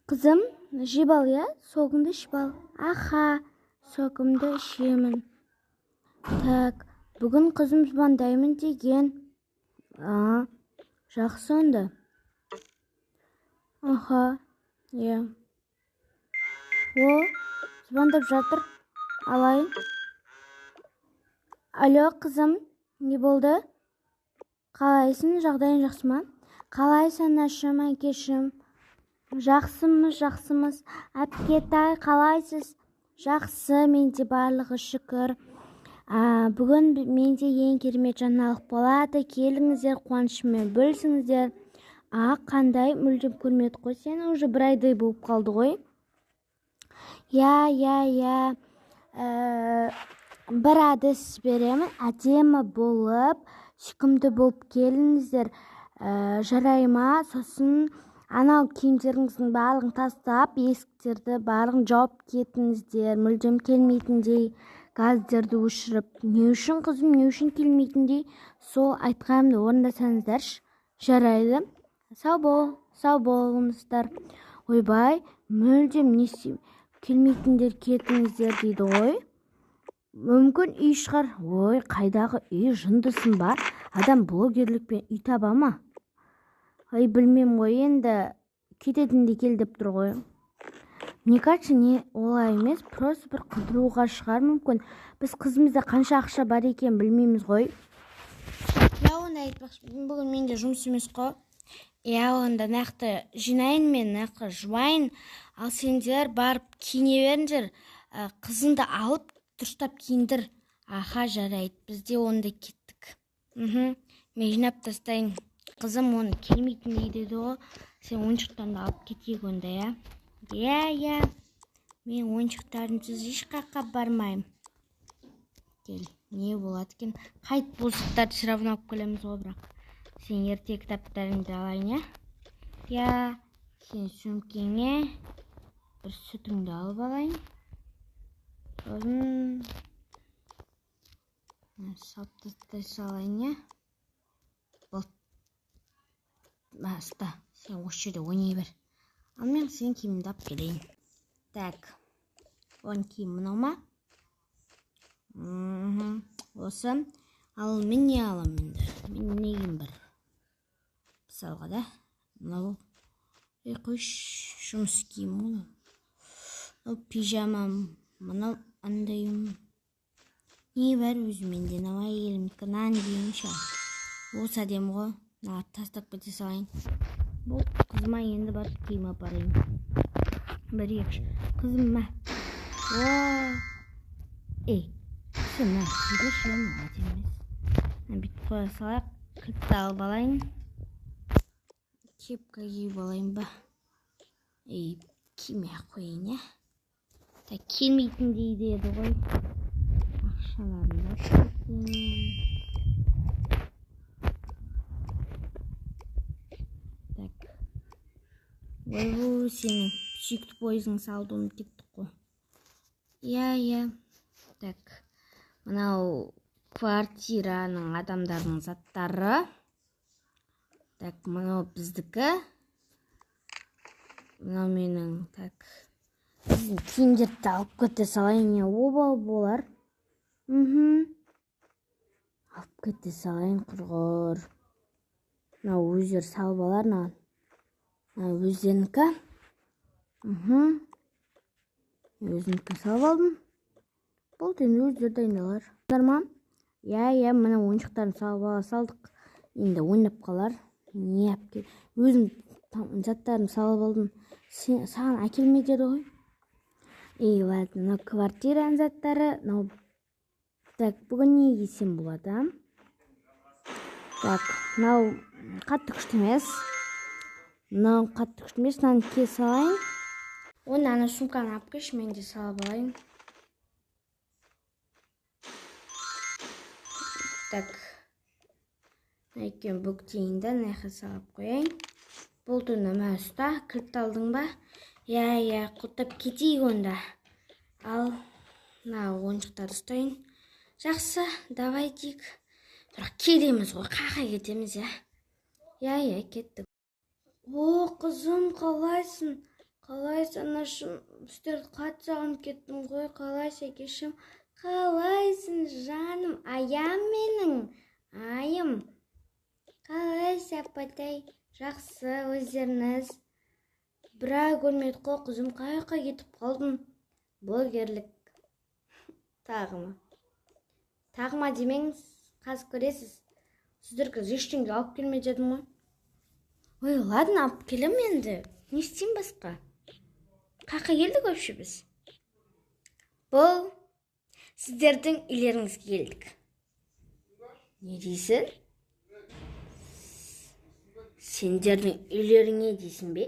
Қызым, жеп ал, иә? Согыңды ішіп ал. Аха, согымды ішемін. Так, бүгін қызым звондаймын деген. Жақсы онда. Аха, иә. Звондап жатыр. Алайын. Алло, қызым, не болды? Қалайсың, жағдайың жақсы ма? Қалайсың, анашым, әкешім? Жақсымыз. Әпкетай, қалайсыз? Жақсы, менде барлығы шүкір. Бүгін менде ең керемет жаңалық болады. Келіңіздер, қуанышыммен бөлісіңіздер. Қандай? Мүлдем көрмедік қой, сені уже бір айдай болып қалды ғой. Я. Бір әдіс беремін, әдемі болып, сүйкімді болып келіңіздер. Жарай ма? Сосын анау киімдеріңіздің барлығын тастап, есіктерді барлығын жауып кетіңіздер. Мүлдем келмейтіндей газдерді өшіріп. Не үшін қызым, не үшін келмейтіндей? Сол айтқанымды орындасаңыздаршы. Жарайды. Сау болыңыздар. Ойбай, мүлдем келмейтіндер кетіңіздер дейді ғой. Мүмкін үй шығар. Ой, қайдағы үй, жындысың ба? Адам блогерлікпен үй таба ма? Білмем ғой, енді кететінде кел деп тұр ғой. Мне кажется, не олай емес, просто бір қыдыруға шығар мүмкін. Біз қызымызда қанша ақша бар екен білмейміз ғой. Оны айтпақшы, бүгін менде жұмыс емес қой. Онда нақты жинайын мен, нақты жуайын. Ал сендер барып киіне беріңдер. Қызыңды алып дұрыстап киіндір. Аха, жарайды, бізде онда кеттік. Мен жинап тастайын. Қызым оны келмейтін дейді ғой. Сен ойыншықтарыңды алып кетейік онда, иә? Иә. Мен ойыншықтарынсыз ешқаққа бармаймын. Кел, не болады екен? Қайт болсықтарды шыравын алып келеміз ғой, бірақ. Сен ерте кітаптарыңды алайын, иә? Сен сөмкеңе бір сүтіңді алып алайын. Сосын салып салайын, иә? Баста, сен осы жерде ойнай бер. Ал мен сен киіміңді алып келейін. Так, он киім мынау ма? Осы. Ал мен не алам енді? Мен не киім бар? Мысалға да, мынау. Қойш, жұмыс киім оны. Мынау пижамам, мынау андайым. Не бар өзіменде, мынау әйелімдікі, нан киім ша. Осы әдем ғой. Тастап кете салайын. Бұл қызыма енді бар киім апарайын. Бір екші. Қызым ма? Сен ма? Бір шын әдемес. Бүйтіп қоя салайық. Кілтті алып алайын. Кепка киіп алайын ба? Киме қойын, иә? Келмейтін дейді еді ғой. Ақшаларында шөккен. Ой, сенің сүйікті пойызың салды ұмытып кеттік қой. Иә. Так, мынау квартираның адамдардың заттары. Так, мынау біздікі. Мынау менің, так. Біздің киімдерді алып кете салайын, обал болар. Алып кете салайын, құрғыр. Мынау өздер салып алар, наған. Өздерінікі. Өзінікі салып алдым. Бұл тені өздер дайындалар. Ма? Иә, мына ойыншықтарын салып салдық. Енді ойнап қалар. Не әпке? Өзім заттарын салып алдым. Саған әкелме деді ғой. Ладно, мына квартираның заттары. Так, бүгін не кисем болады? Так, мынау қатты күшті емес. Мынау қатты күшті емес, мынаны кие салайын. Оны ана сумканы алып келші, мен де салып алайын. Так. Екеуін бүктейінді, нәқі салып қойайын. Бұл түні ма ұста, кілтті алдың ба? Я, құттап кетейік онда. Ал, ойыншықтарды ұстайын. Жақсы, давай дейік. Бірақ кетеміз ғой, қақа кетеміз, я? Я, кеттік. Қызым, қалайсың? анашым сіздерді қатты сағынып кеттім ғой. Қалайсың әкешім? Қалайсың жаным? Аям менің, айым. Қалайсың апатай? Жақсы, өздеріңіз? Бірақ көрмедік қой қызым, қай жаққа кетіп қалдың? Блогерлік тағыма. Тағыма демеңіз, қазір көресіз. Сіздерге ештеңе алып келме дедім ғой. Ой, ладно, алып келем енді. Не істеймін басқа? Қаққа келдік вообще біз? Бұл сіздердің үйлеріңізге келдік. Не дейсің? Сендердің үйлеріңе дейсің бе?